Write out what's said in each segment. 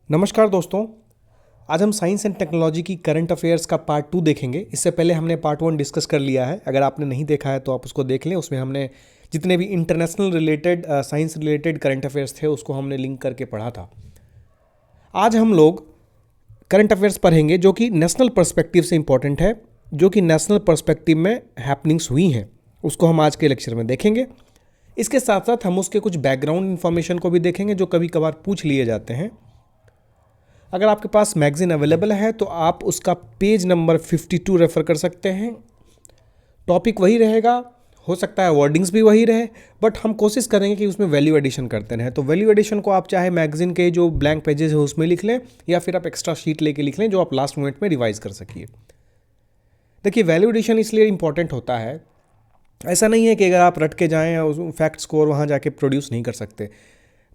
नमस्कार दोस्तों। आज हम साइंस एंड टेक्नोलॉजी की करंट अफेयर्स का पार्ट 2 देखेंगे। इससे पहले हमने पार्ट 1 डिस्कस कर लिया है। अगर आपने नहीं देखा है तो आप उसको देख लें। उसमें हमने जितने भी international related science related current affairs थे उसको हमने लिंक करके पढ़ा था। आज हम लोग करंट अफेयर्स पढ़ेंगे जो कि नेशनल पर्सपेक्टिव से इंपॉर्टेंट है, जो कि नेशनल पर्सपेक्टिव में हैपनिंग्स हुई हैं, उसको हम आज के लेक्चर में देखेंगे। इसके साथ साथ हम उसके कुछ बैकग्राउंड इन्फॉर्मेशन को भी देखेंगे जो कभी कभार पूछ लिए जाते हैं। अगर आपके पास मैगजीन अवेलेबल है तो आप उसका पेज नंबर 52 रेफ़र कर सकते हैं। टॉपिक वही रहेगा, हो सकता है वर्डिंग्स भी वही रहे, बट हम कोशिश करेंगे कि उसमें वैल्यू एडिशन करते रहें। तो वैल्यू एडिशन को आप चाहे मैगजीन के जो ब्लैंक पेजेस है उसमें लिख लें, या फिर आप एक्स्ट्रा शीट लेके लिख लें जो आप लास्ट मिनट में रिवाइज कर सकिए। देखिए, वैल्यू एडिशन इसलिए इंपॉर्टेंट होता है, ऐसा नहीं है कि अगर आप रट के जाएँ और फैक्ट्स को और वहाँ जाके प्रोड्यूस नहीं कर सकते,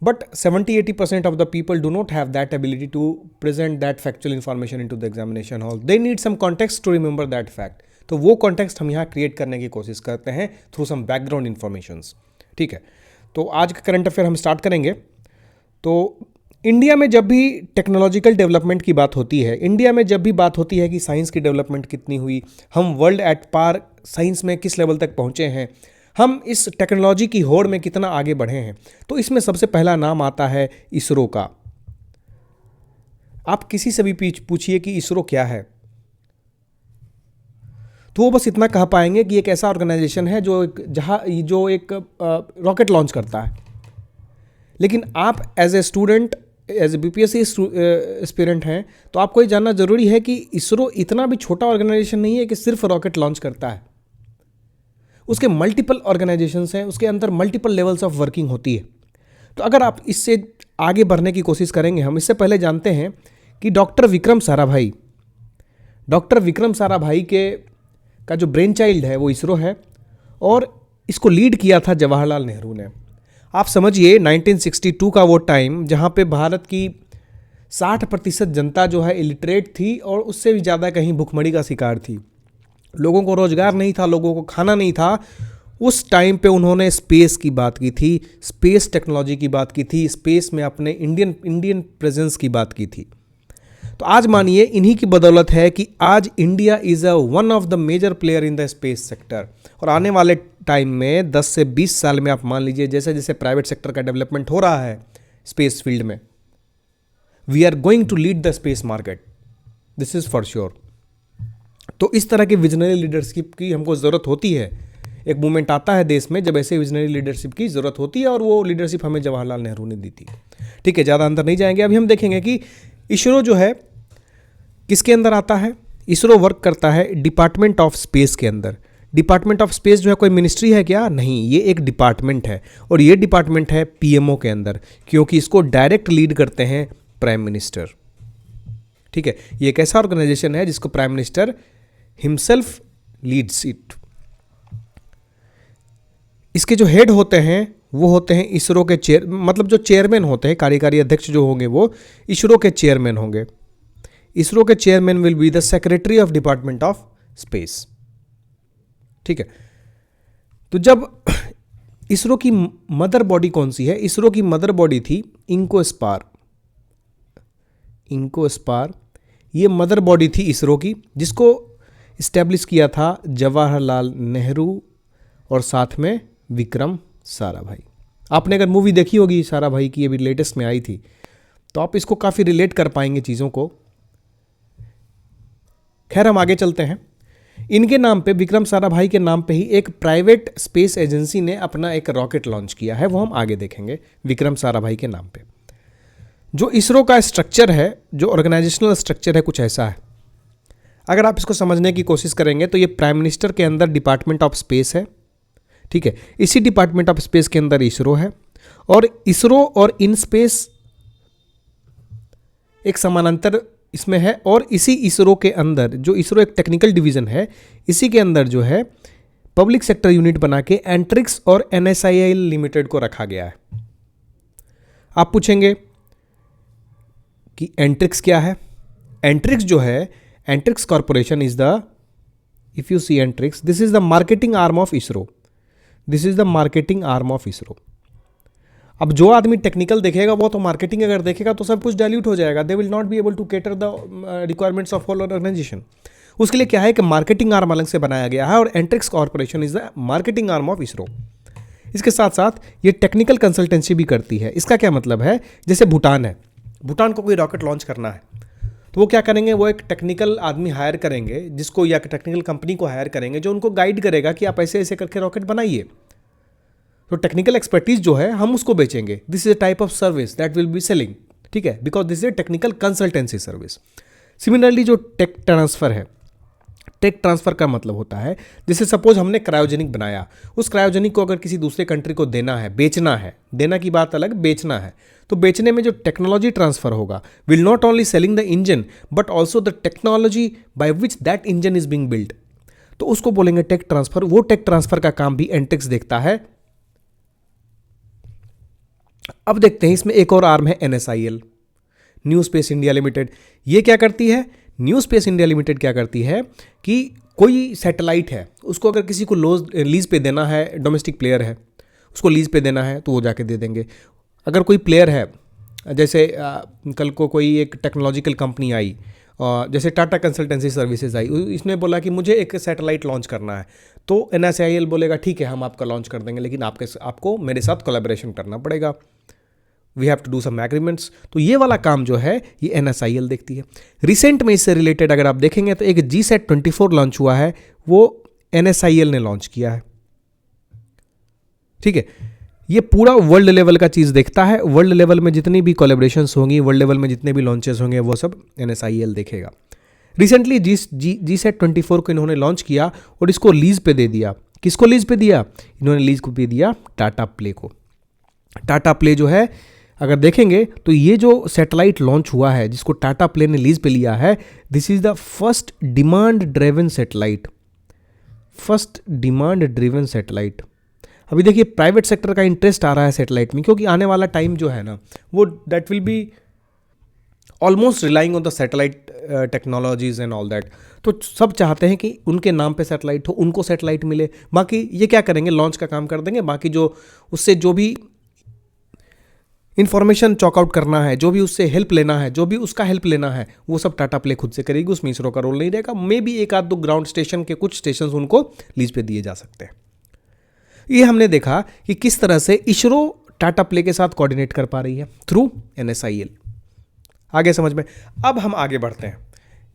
but 70-80% of the people do not have that ability to present that factual information into the examination hall. They need some context to remember that fact. तो वो context हम यहाँ create करने की कोशिश करते हैं through some background informations. ठीक है, तो आज का करंट अफेयर हम स्टार्ट करेंगे। तो इंडिया में जब भी टेक्नोलॉजिकल डेवलपमेंट की बात होती है, इंडिया में जब भी बात होती है कि साइंस की डेवलपमेंट कितनी हुई, हम वर्ल्ड एट पार साइंस में किस लेवल तक पहुँचे हैं, हम इस टेक्नोलॉजी की होड़ में कितना आगे बढ़े हैं, तो इसमें सबसे पहला नाम आता है इसरो का। आप किसी से भी पूछिए कि इसरो क्या है, तो वो बस इतना कह पाएंगे कि एक ऐसा ऑर्गेनाइजेशन है जो एक रॉकेट लॉन्च करता है। लेकिन आप as a student, as a BPSC aspirant हैं, तो आपको ये जानना जरूरी है कि इसरो इतना भी छोटा ऑर्गेनाइजेशन नहीं है कि सिर्फ रॉकेट लॉन्च करता है। उसके मल्टीपल ऑर्गेनाइजेशंस हैं, उसके अंदर मल्टीपल लेवल्स ऑफ वर्किंग होती है। तो अगर आप इससे आगे बढ़ने की कोशिश करेंगे, हम इससे पहले जानते हैं कि डॉक्टर विक्रम साराभाई का जो ब्रेन चाइल्ड है वो इसरो है, और इसको लीड किया था जवाहरलाल नेहरू ने। आप समझिए 1962 का वो टाइम जहाँ पे भारत की 60% जनता जो है इलिटरेट थी, और उससे भी ज़्यादा कहीं भुखमरी का शिकार थी। लोगों को रोजगार नहीं था, लोगों को खाना नहीं था। उस टाइम पे उन्होंने स्पेस की बात की थी, स्पेस टेक्नोलॉजी की बात की थी, स्पेस में अपने इंडियन प्रेजेंस की बात की थी। तो आज मानिए इन्हीं की बदौलत है कि आज India is one of the major player in the space sector. और आने वाले टाइम में 10 से 20 साल में आप मान लीजिए, जैसे जैसे प्राइवेट सेक्टर का डेवलपमेंट हो रहा है स्पेस फील्ड में, we are going to lead the space market, this is for sure. तो इस तरह की विजनरी लीडरशिप की हमको ज़रूरत होती है। एक मूवमेंट आता है देश में जब ऐसे विजनरी लीडरशिप की ज़रूरत होती है, और वो लीडरशिप हमें जवाहरलाल नेहरू ने दी थी। ठीक है, ज़्यादा अंदर नहीं जाएंगे। अभी हम देखेंगे कि इसरो जो है किसके अंदर आता है। इसरो वर्क करता है डिपार्टमेंट ऑफ स्पेस के अंदर। डिपार्टमेंट ऑफ स्पेस जो है कोई मिनिस्ट्री है क्या? नहीं, ये एक डिपार्टमेंट है, और ये डिपार्टमेंट है पीएमओ के अंदर, क्योंकि इसको डायरेक्ट लीड करते हैं प्राइम मिनिस्टर। ठीक है, ये एक ऐसा ऑर्गेनाइजेशन है जिसको prime minister himself leads it. इसके जो हेड होते हैं वो होते हैं इसरो के मतलब जो चेयरमैन होते हैं, कार्यकारी अध्यक्ष जो होंगे वो इसरो के चेयरमैन होंगे। इसरो के chairman will be the secretary of department of space. ठीक है, तो जब इसरो की मदर बॉडी कौन सी है? इसरो की मदर बॉडी थी इंकोस्पार। ये मदर बॉडी थी इसरो की, जिसको इस्टेब्लिश किया था जवाहरलाल नेहरू और साथ में विक्रम साराभाई। आपने अगर मूवी देखी होगी साराभाई की, अभी लेटेस्ट में आई थी, तो आप इसको काफ़ी रिलेट कर पाएंगे चीज़ों को। खैर, हम आगे चलते हैं। इनके नाम पे, विक्रम साराभाई के नाम पे ही एक प्राइवेट स्पेस एजेंसी ने अपना एक रॉकेट लॉन्च किया है, वो हम आगे देखेंगे। विक्रम साराभाई के नाम पे जो इसरो का स्ट्रक्चर है, जो ऑर्गेनाइजेशनल स्ट्रक्चर है, कुछ ऐसा है। अगर आप इसको समझने की कोशिश करेंगे तो ये प्राइम मिनिस्टर के अंदर डिपार्टमेंट ऑफ स्पेस है। ठीक है, इसी डिपार्टमेंट ऑफ स्पेस के अंदर इसरो है, और इसरो और इन स्पेस एक समानांतर इसमें है। और इसी इसरो के अंदर, जो इसरो एक टेक्निकल डिवीजन है, इसी के अंदर जो है पब्लिक सेक्टर यूनिट बना के एंट्रिक्स और NSIL लिमिटेड को रखा गया है। आप पूछेंगे कि एंट्रिक्स क्या है? एंट्रिक्स जो है, Antrix corporation is the, if you see Antrix, this is the marketing arm of ISRO. अब जो आदमी टेक्निकल देखेगा वो तो मार्केटिंग अगर देखेगा तो सब कुछ डाइल्यूट हो जाएगा, they will not be able to cater the requirements of all organization. उसके लिए क्या है कि मार्केटिंग आर्म अलग से बनाया गया है और Antrix corporation is the marketing arm of ISRO. इसके साथ साथ ये टेक्निकल कंसल्टेंसी भी करती है। इसका क्या मतलब है, जैसे भूटान है, भूटान को कोई रॉकेट लॉन्च करना है तो वो क्या करेंगे, वो एक टेक्निकल आदमी हायर करेंगे जिसको, या टेक्निकल कंपनी को हायर करेंगे जो उनको गाइड करेगा कि आप ऐसे ऐसे करके रॉकेट बनाइए। तो टेक्निकल एक्सपर्टीज जो है हम उसको बेचेंगे। This is a type of service that will be selling, ठीक है, because this is a technical consultancy service. Similarly जो टेक ट्रांसफर है, टेक ट्रांसफर का मतलब होता है जैसे सपोज हमने क्रायोजेनिक बनाया, उस क्रायोजेनिक को अगर किसी दूसरे कंट्री को देना है, बेचना है, देना की बात अलग, बेचना है, तो बेचने में जो टेक्नोलॉजी ट्रांसफर होगा will not only selling the engine but also the technology by which that engine is being build, तो उसको बोलेंगे टेक ट्रांसफर। वो टेक ट्रांसफर का काम भी एंट्रिक्स देखता है। अब देखते हैं इसमें एक और आर्म है NSIL, new space India limited. ये क्या करती है, न्यू स्पेस इंडिया लिमिटेड क्या करती है कि कोई सैटेलाइट है उसको अगर किसी को लीज पे देना है, डोमेस्टिक प्लेयर है उसको लीज पे देना है तो वो जाके दे देंगे। अगर कोई प्लेयर है, जैसे कल को कोई एक टेक्नोलॉजिकल कंपनी आई, जैसे टाटा कंसल्टेंसी सर्विसेज आई, इसने बोला कि मुझे एक सैटेलाइट लॉन्च करना है, तो NSIL बोलेगा ठीक है हम आपका लॉन्च कर देंगे, लेकिन आपको मेरे साथ कोलैबोरेशन करना पड़ेगा, we have to do some agreements. तो ये वाला काम जो है ये NSIL देखती है। रिसेंट में इससे रिलेटेड अगर आप देखेंगे तो एक GSAT-24 लॉन्च हुआ है, वो NSIL ने लॉन्च किया है, ठीक है। ये पूरा वर्ल्ड लेवल का चीज़ देखता है, वर्ल्ड लेवल में जितनी भी कोलैबोरेशंस होंगी, वर्ल्ड लेवल में जितने भी लॉन्चेस होंगे वो सब NSIL देखेगा। रिसेंटली GSAT-24 को इन्होंने लॉन्च किया और इसको लीज पे दे दिया। किसको लीज पे दिया, इन्होंने लीज को पे दिया टाटा प्ले को। टाटा प्ले जो है अगर देखेंगे तो ये जो सैटेलाइट लॉन्च हुआ है जिसको टाटा प्ले ने लीज पे लिया है, this is the first demand driven satellite, first demand driven satellite. अभी देखिए प्राइवेट सेक्टर का इंटरेस्ट आ रहा है सैटेलाइट में, क्योंकि आने वाला टाइम जो है ना वो that will be almost relying on the satellite technologies and all that. तो सब चाहते हैं कि उनके नाम पे सैटेलाइट हो, उनको सैटेलाइट मिले। बाकी ये क्या करेंगे, लॉन्च का काम कर देंगे, बाकी जो उससे जो भी इंफॉर्मेशन चॉकआउट करना है, जो भी उससे हेल्प लेना है, जो भी उसका हेल्प लेना है, वो सब टाटा प्ले खुद से करेगी, उसमें इसरो का रोल नहीं रहेगा। मे बी एक आध दो ग्राउंड स्टेशन के कुछ स्टेशन उनको लीज पे दिए जा सकते हैं। ये हमने देखा कि किस तरह से इसरो टाटा प्ले के साथ कोऑर्डिनेट कर पा रही है थ्रू NSIL। आगे समझ में। अब हम आगे बढ़ते हैं।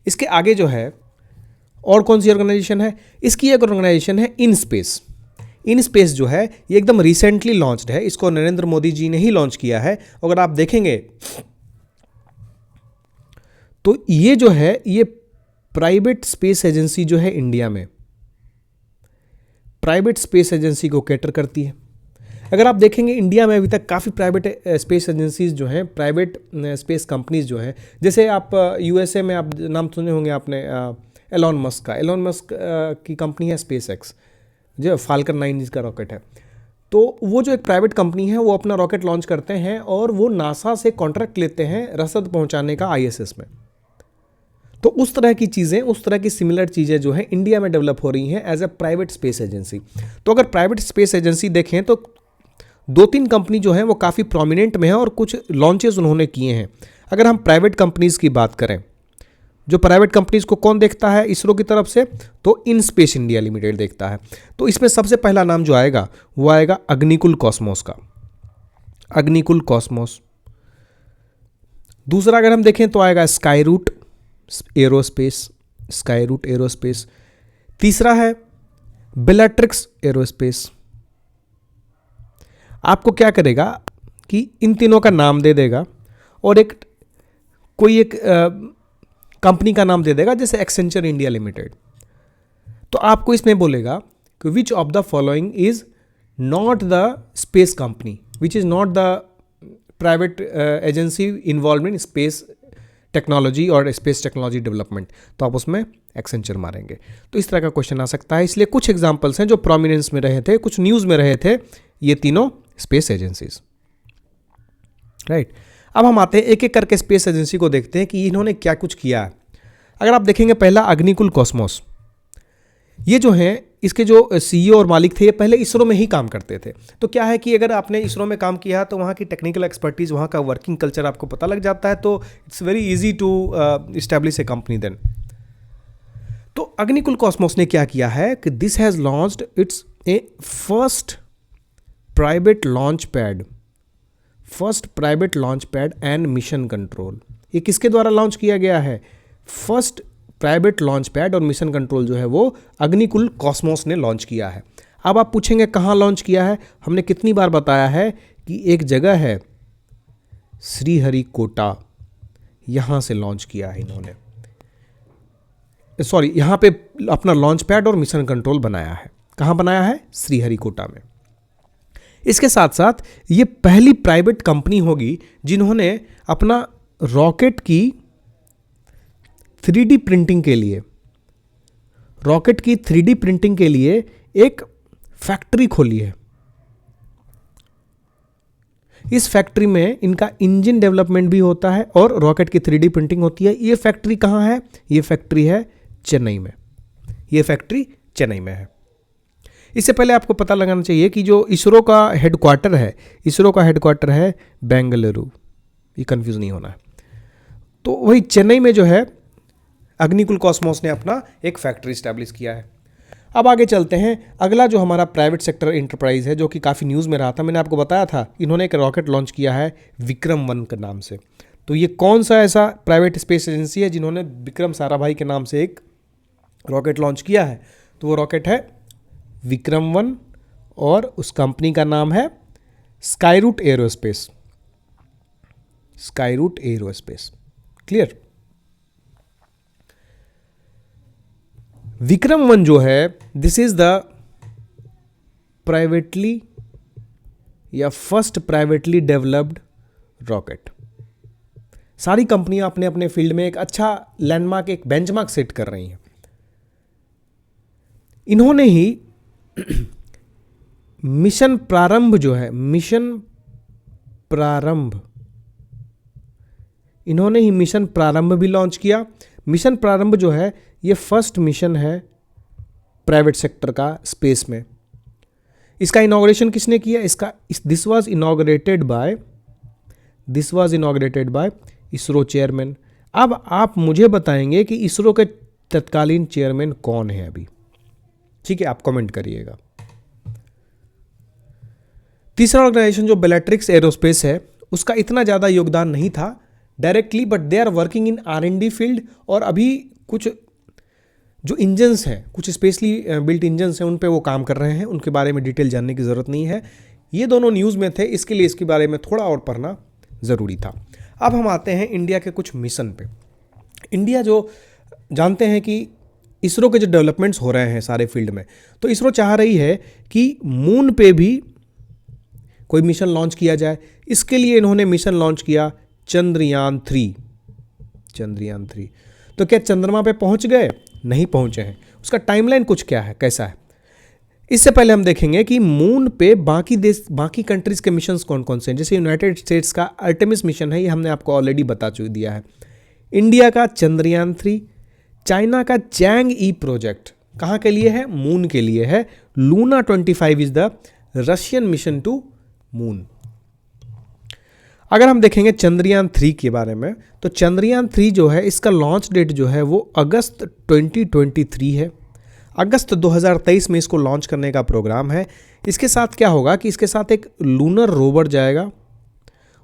इसके आगे जो है और कौन सी ऑर्गेनाइजेशन है, इसकी एक ऑर्गेनाइजेशन है IN-SPACE। IN-SPACE जो है ये एकदम रिसेंटली लॉन्च्ड है, इसको नरेंद्र मोदी जी ने ही लॉन्च किया है। अगर आप देखेंगे तो ये जो है ये प्राइवेट स्पेस एजेंसी जो है इंडिया में, प्राइवेट स्पेस एजेंसी को कैटर करती है। अगर आप देखेंगे इंडिया में अभी तक काफ़ी प्राइवेट स्पेस एजेंसीज जो हैं, प्राइवेट स्पेस कंपनीज जो हैं, जैसे आप USA में आप नाम सुने होंगे आपने एलॉन मस्क का। एलॉन मस्क की कंपनी है SpaceX, जो फाल्कन 9 जिसका रॉकेट है। तो वो जो एक प्राइवेट कंपनी है वो अपना रॉकेट लॉन्च करते हैं और वो नासा से कॉन्ट्रैक्ट लेते हैं रसद पहुंचाने का ISS में। तो उस तरह की चीज़ें, उस तरह की सिमिलर चीज़ें जो हैं इंडिया में डेवलप हो रही हैं as a private space agency. तो अगर प्राइवेट स्पेस एजेंसी देखें तो 2-3 कंपनी जो हैं वो काफ़ी प्रोमिनेंट में है और कुछ लॉन्चेस उन्होंने किए हैं। अगर हम प्राइवेट कंपनीज़ की बात करें, जो प्राइवेट कंपनीज़ को कौन देखता है इसरो की तरफ से, तो IN-SPACE इंडिया लिमिटेड देखता है। तो इसमें सबसे पहला नाम जो आएगा वो आएगा अग्निकुल कॉस्मोस का, अग्निकुल कॉस्मोस। दूसरा अगर हम देखें तो आएगा स्काईरूट एरोस्पेस, स्काईरूट एरोस्पेस। तीसरा है बेलाट्रिक्स एरोस्पेस। आपको क्या करेगा कि इन तीनों का नाम दे देगा और कोई एक कंपनी का नाम दे देगा, जैसे एक्सेंचर इंडिया लिमिटेड। तो आपको इसमें बोलेगा कि which of the following is not the space company, which is not the private agency involve in space technology और स्पेस टेक्नोलॉजी डेवलपमेंट। तो आप उसमें एक्सेंचर मारेंगे। तो इस तरह का क्वेश्चन आ सकता है। इसलिए कुछ एग्जांपल्स हैं जो प्रोमिनेंस में रहे थे, कुछ न्यूज़ में रहे थे, ये तीनों स्पेस एजेंसीज, राइट। अब हम आते हैं एक एक करके स्पेस एजेंसी को देखते हैं कि इन्होंने क्या कुछ किया है। अगर आप देखेंगे पहला अग्निकुल कॉस्मोस, ये जो है इसके जो सीईओ और मालिक थे ये पहले इसरो में ही काम करते थे। तो क्या है कि अगर आपने इसरो में काम किया तो वहाँ की टेक्निकल एक्सपर्टीज़, वहाँ का वर्किंग कल्चर आपको पता लग जाता है, तो it's very easy to establish a company then. तो अग्निकुल कॉस्मोस ने क्या किया है कि this has launched its a first private launch pad and mission control. ये किसके द्वारा लॉन्च किया गया है? फर्स्ट प्राइवेट लॉन्च पैड और मिशन कंट्रोल जो है वो अग्निकुल कॉस्मोस ने लॉन्च किया है। अब आप पूछेंगे कहाँ लॉन्च किया है? हमने कितनी बार बताया है कि एक जगह है श्रीहरिकोटा, यहाँ से लॉन्च किया है इन्होंने, सॉरी यहाँ पे अपना लॉन्च पैड और मिशन कंट्रोल बनाया है। कहाँ बनाया है? श्रीहरिकोटा में। इसके साथ साथ ये पहली प्राइवेट कंपनी होगी जिन्होंने अपना रॉकेट की 3D प्रिंटिंग के लिए एक फैक्ट्री खोली है। इस फैक्ट्री में इनका इंजन डेवलपमेंट भी होता है और रॉकेट की 3D प्रिंटिंग होती है। ये फैक्ट्री कहाँ है? ये फैक्ट्री है चेन्नई में। है। इससे पहले आपको पता लगाना चाहिए कि जो इसरो का हेडक्वार्टर है बेंगलुरु, ये कंफ्यूज नहीं होना है। तो वही चेन्नई में जो है अग्निकुल कॉस्मोस ने अपना एक फैक्ट्री स्टैब्लिश किया है। अब आगे चलते हैं। अगला जो हमारा प्राइवेट सेक्टर इंटरप्राइज है, जो कि काफ़ी न्यूज़ में रहा था, मैंने आपको बताया था, इन्होंने एक रॉकेट लॉन्च किया है विक्रम-1 के नाम से। तो ये कौन सा ऐसा प्राइवेट स्पेस एजेंसी है जिन्होंने विक्रम साराभाई के नाम से एक रॉकेट लॉन्च किया है? तो वो रॉकेट है विक्रम-1 और उस कंपनी का नाम है स्काईरूट एरोस्पेस। क्लियर? विक्रम-1 जो है this is the first privately developed rocket. सारी कंपनियां अपने अपने फील्ड में एक अच्छा लैंडमार्क, एक बेंचमार्क सेट कर रही हैं। इन्होंने ही मिशन प्रारंभ भी लॉन्च किया। मिशन प्रारंभ जो है ये फर्स्ट मिशन है प्राइवेट सेक्टर का स्पेस में। इसका इनॉग्रेशन किसने किया? This was inaugurated bye ISRO chairman. अब आप मुझे बताएंगे कि इसरो के तत्कालीन चेयरमैन कौन है अभी? ठीक है, आप कमेंट करिएगा। तीसरा ऑर्गेनाइजेशन जो बेलेट्रिक्स एरोस्पेस है, उसका इतना ज़्यादा योगदान नहीं था directly, but they are working in R&D field. और अभी कुछ जो इंजन्स हैं, कुछ स्पेशली बिल्ट इंजन्स हैं, उन पे वो काम कर रहे हैं। उनके बारे में डिटेल जानने की ज़रूरत नहीं है। ये दोनों न्यूज़ में थे, इसके लिए इसके बारे में थोड़ा और पढ़ना ज़रूरी था। अब हम आते हैं इंडिया के कुछ मिशन पे। इंडिया जो जानते हैं कि इसरो के जो डेवलपमेंट्स हो रहे हैं सारे फील्ड में, तो इसरो चाह रही है कि मून पे भी कोई मिशन लॉन्च किया जाए। इसके लिए इन्होंने मिशन लॉन्च किया चंद्रयान-3। तो क्या चंद्रमा पे पहुंच गए? नहीं पहुंचे हैं। उसका टाइमलाइन कुछ क्या है, कैसा है? इससे पहले हम देखेंगे कि मून पे बाकी कंट्रीज के मिशंस कौन कौन से हैं। जैसे यूनाइटेड स्टेट्स का आर्टेमिस मिशन है, ये हमने आपको ऑलरेडी बता दिया है। इंडिया का चंद्रयान-3, चाइना का चैंग-ई प्रोजेक्ट कहाँ के लिए है? मून के लिए है। Luna 25 is the Russian mission to moon. अगर हम देखेंगे चंद्रयान-3 के बारे में, तो चंद्रयान-3 जो है इसका लॉन्च डेट जो है वो अगस्त 2023 है। अगस्त 2023 में इसको लॉन्च करने का प्रोग्राम है। इसके साथ क्या होगा कि इसके साथ एक लूनर रोवर जाएगा,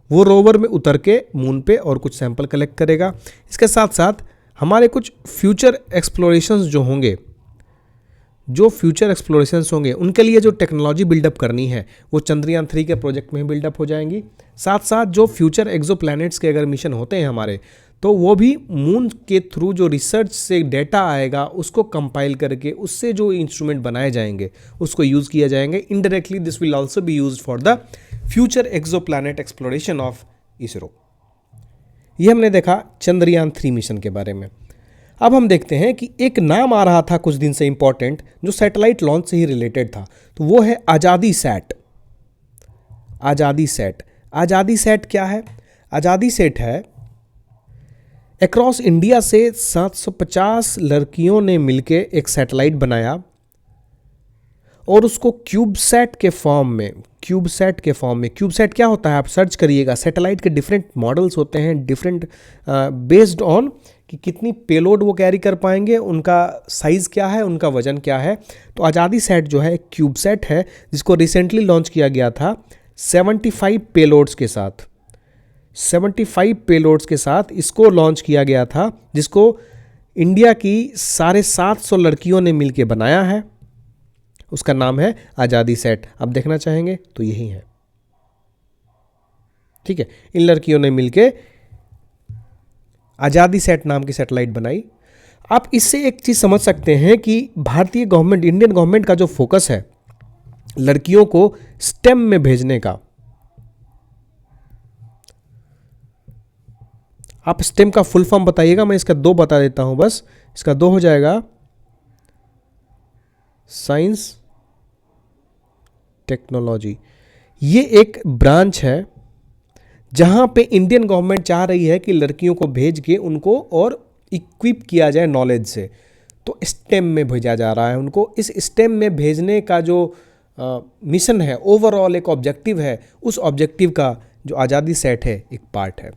वो रोवर में उतर के मून पे और कुछ सैंपल कलेक्ट करेगा। इसके साथ साथ हमारे कुछ फ्यूचर एक्सप्लोरेशंस होंगे, उनके लिए जो टेक्नोलॉजी बिल्डअप करनी है वो चंद्रयान-3 के प्रोजेक्ट में ही बिल्डअप हो जाएंगी। साथ साथ जो फ्यूचर एक्सोप्लैनेट्स के अगर मिशन होते हैं हमारे, तो वो भी मून के थ्रू जो रिसर्च से डेटा आएगा उसको कंपाइल करके उससे जो इंस्ट्रूमेंट बनाए जाएंगे उसको यूज़ किया जाएंगे। Indirectly this will also be used for the future exoplanet exploration of ISRO. ये हमने देखा चंद्रयान-3 मिशन के बारे में। अब हम देखते हैं कि एक नाम आ रहा था कुछ दिन से इंपॉर्टेंट, जो सैटेलाइट लॉन्च से ही रिलेटेड था, तो वो है आज़ादी सैट। आज़ादी सैट क्या है? आज़ादी सैट है अक्रॉस इंडिया से 750 लड़कियों ने मिलके एक सैटेलाइट बनाया और उसको क्यूबसैट के फॉर्म में, क्यूबसैट क्या होता है आप सर्च करिएगा। सैटेलाइट के डिफरेंट मॉडल्स होते हैं, डिफरेंट बेस्ड ऑन कि कितनी पेलोड वो कैरी कर पाएंगे, उनका साइज़ क्या है, उनका वजन क्या है। तो आज़ादी सैट जो है एक क्यूबसैट है जिसको रिसेंटली लॉन्च किया गया था 75 पेलोड्स के साथ। 75 पेलोड्स के साथ इसको लॉन्च किया गया था, जिसको इंडिया की 750 लड़कियों ने मिलके बनाया है। उसका नाम है आज़ादी सैट। आप देखना चाहेंगे तो यही है, ठीक है। इन लड़कियों ने मिलके आज़ादी सैट नाम की सैटेलाइट बनाई। आप इससे एक चीज़ समझ सकते हैं कि भारतीय गवर्नमेंट, इंडियन गवर्नमेंट का जो फोकस है लड़कियों को स्टेम में भेजने का। आप स्टेम का फुल फॉर्म बताइएगा, मैं इसका 2 बता देता हूं बस। इसका 2 हो जाएगा साइंस टेक्नोलॉजी। ये एक ब्रांच है जहां पे इंडियन गवर्नमेंट चाह रही है कि लड़कियों को भेज के उनको और इक्विप किया जाए नॉलेज से। तो स्टेम में भेजा जा रहा है उनको। इस स्टेम में भेजने का जो मिशन है, ओवरऑल एक ऑब्जेक्टिव है, उस ऑब्जेक्टिव का जो आज़ादी सैट है एक पार्ट है,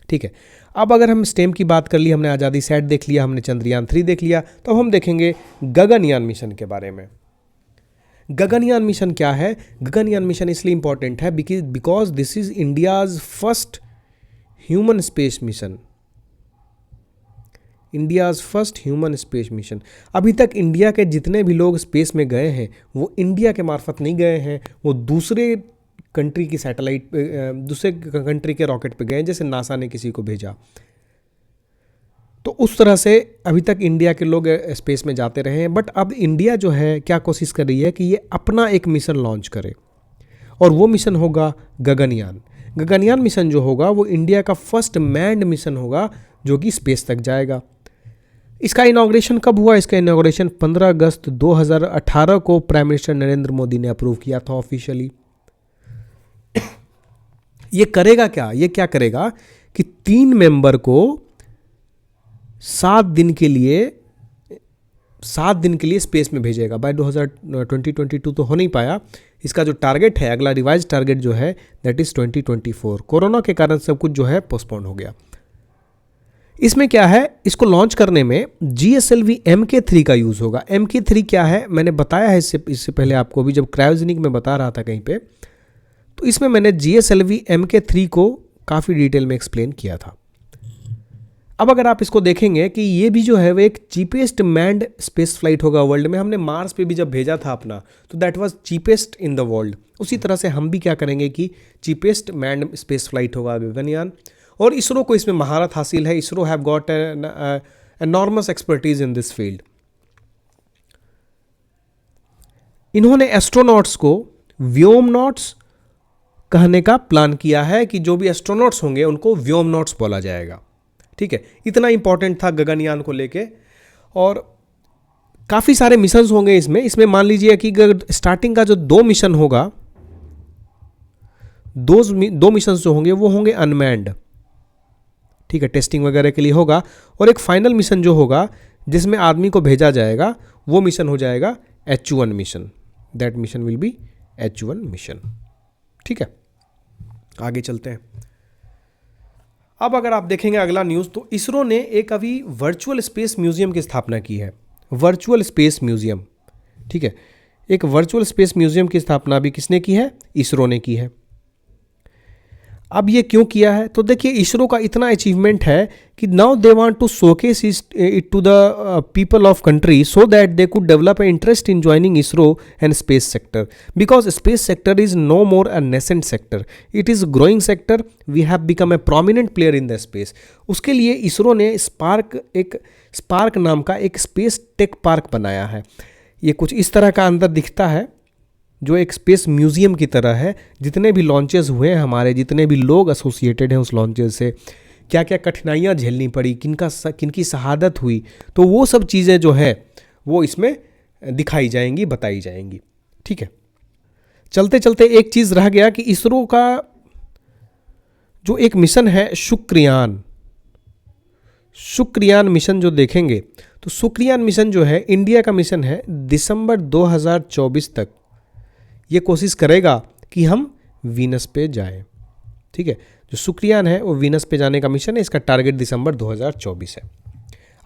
ठीक है। अब अगर हम स्टेम की बात कर ली, हमने आज़ादी सैट देख लिया, हमने चंद्रयान 3 देख लिया, तो अब हम देखेंगे गगनयान मिशन के बारे में। गगनयान मिशन क्या है? गगनयान मिशन इसलिए इंपॉर्टेंट है because this is India's first human space mission. India's first human space mission. अभी तक इंडिया के जितने भी लोग स्पेस में गए हैं वो इंडिया के मार्फत नहीं गए हैं, वो दूसरे कंट्री की सैटेलाइट पे, दूसरे कंट्री के रॉकेट पे गए, जैसे नासा ने किसी को भेजा। तो उस तरह से अभी तक इंडिया के लोग स्पेस में जाते रहे हैं। बट अब इंडिया जो है क्या कोशिश कर रही है कि ये अपना एक मिशन लॉन्च करे, और वो मिशन होगा गगनयान। गगनयान मिशन जो होगा वो इंडिया का फर्स्ट मैन्ड मिशन होगा जो कि स्पेस तक जाएगा। इसका इनॉग्रेशन कब हुआ? इसका इनॉग्रेशन 15 अगस्त 2018 को प्राइम मिनिस्टर नरेंद्र मोदी ने अप्रूव किया था ऑफिशियली। ये करेगा क्या? ये क्या करेगा कि 3 मेंबर को 7 दिन के लिए स्पेस में भेजेगा। बाय 2022 तो हो नहीं पाया। इसका जो टारगेट है, अगला रिवाइज टारगेट जो है दैट इज 2024। कोरोना के कारण सब कुछ जो है पोस्टपोन हो गया। इसमें क्या है, इसको लॉन्च करने में GSLV Mk3 का यूज़ होगा। Mk3 क्या है मैंने बताया है इससे पहले आपको भी, जब क्रायोजेनिक में बता रहा था कहीं पे, तो इसमें मैंने GSLV Mk3 को काफ़ी डिटेल में एक्सप्लेन किया था। अब अगर आप इसको देखेंगे कि ये भी जो है वो एक चीपेस्ट मैन्ड स्पेस फ्लाइट होगा वर्ल्ड में। हमने मार्स पे भी जब भेजा था अपना, तो that was cheapest in the world. उसी तरह से हम भी क्या करेंगे कि चीपेस्ट मैन्ड स्पेस फ्लाइट होगा गगनयान। और इसरो को इसमें महारत हासिल है। ISRO have got enormous expertise in this field. इन्होंने एस्ट्रोनॉट्स को व्योमनॉट्स कहने का प्लान किया है कि जो भी एस्ट्रोनॉट्स होंगे उनको व्योमनॉट्स बोला जाएगा, ठीक है। इतना इंपॉर्टेंट था गगनयान को लेके। और काफ़ी सारे मिशंस होंगे इसमें मान लीजिए कि स्टार्टिंग का जो 2 मिशन होगा, 2 मिशंस जो होंगे वो होंगे अनमैन्ड, ठीक है, टेस्टिंग वगैरह के लिए होगा। और एक फाइनल मिशन जो होगा जिसमें आदमी को भेजा जाएगा, वो मिशन हो जाएगा H1 mission. That mission will be H1 mission, ठीक है। आगे चलते हैं। अब अगर आप देखेंगे अगला न्यूज़, तो इसरो ने एक अभी वर्चुअल स्पेस म्यूजियम की स्थापना की है। वर्चुअल स्पेस म्यूजियम, ठीक है। एक वर्चुअल स्पेस म्यूजियम की स्थापना भी किसने की है? इसरो ने की है। अब ये क्यों किया है? तो देखिए इसरो का इतना अचीवमेंट है कि now they want to showcase it to the people of country so that they could develop a interest in joining ISRO and space sector, because space sector is no more a nascent sector, it is growing sector. We have become a prominent player in the space. उसके लिए इसरो ने spark नाम का एक space tech park बनाया है। ये कुछ इस तरह का अंदर दिखता है, जो एक स्पेस म्यूजियम की तरह है। जितने भी लॉन्चेस हुए हैं हमारे, जितने भी लोग एसोसिएटेड हैं उस लॉन्चेस से, क्या क्या कठिनाइयाँ झेलनी पड़ी, किनकी शहादत हुई, तो वो सब चीज़ें जो है वो इसमें दिखाई जाएंगी, बताई जाएंगी, ठीक है। चलते चलते एक चीज़ रह गया कि इसरो का जो एक मिशन है शुक्रयान, शुक्रयान मिशन जो देखेंगे तो शुक्रयान मिशन जो है इंडिया का मिशन है, दिसंबर 2024 तक ये कोशिश करेगा कि हम वीनस पे जाएं। ठीक है, जो शुक्रयान है वो वीनस पे जाने का मिशन है, इसका टारगेट दिसंबर 2024 है।